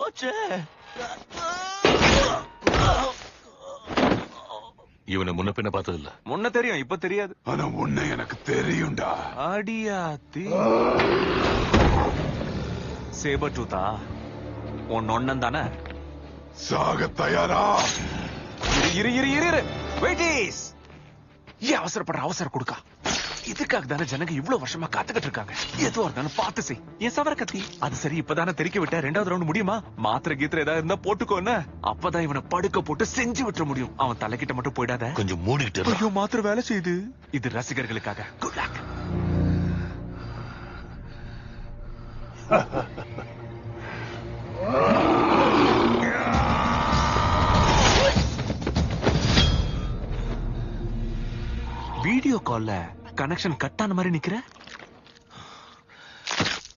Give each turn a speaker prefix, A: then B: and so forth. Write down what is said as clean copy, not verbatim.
A: போச்சு.
B: இவனை முன்ன பின்ன பார்த்தது இல்ல.
C: முன்ன தெரியும், இப்ப தெரியாது.
D: ஆனா உன்னை எனக்கு தெரியும்டா.
C: அடியாத்தி சேபர் டூத்தா உன் ஒண்ணன் தானே?
D: சாக தயாரா?
C: இரு இரு இரு இரு வெயிட்டீஸ். ஏன் அவசரப்படுற? அவசரம் கொடுக்கா. இதுக்காக தானே ஜனங்க இவ்வளவு வருஷமா காத்துக்கிட்டு இருக்காங்க. எதுவா இருந்தாலும் பார்த்து செய். என் சவர கத்தி அது சரி. இப்பதானே தெரிக்க விட்ட. 2வது ரவுண்ட் முடியுமா? மாத்திரை கீத்திர ஏதாவது இருந்தா போட்டுக்கோன்னு. அப்பதான் இவனை படுக்க போட்டு செஞ்சு விட்டுற முடியும். அவன் தலைக்கிட்ட மட்டும் போயிடாத.
B: கொஞ்சம் மூடிக்கிட்டு.
C: ஐயோ, மாத்திரை வேலை செய்யுது. இது ரசிகர்களுக்காக. Good luck. வீடியோ கால்ல கனெக்ஷன் கட் ஆன மாதிரி நிக்கிற.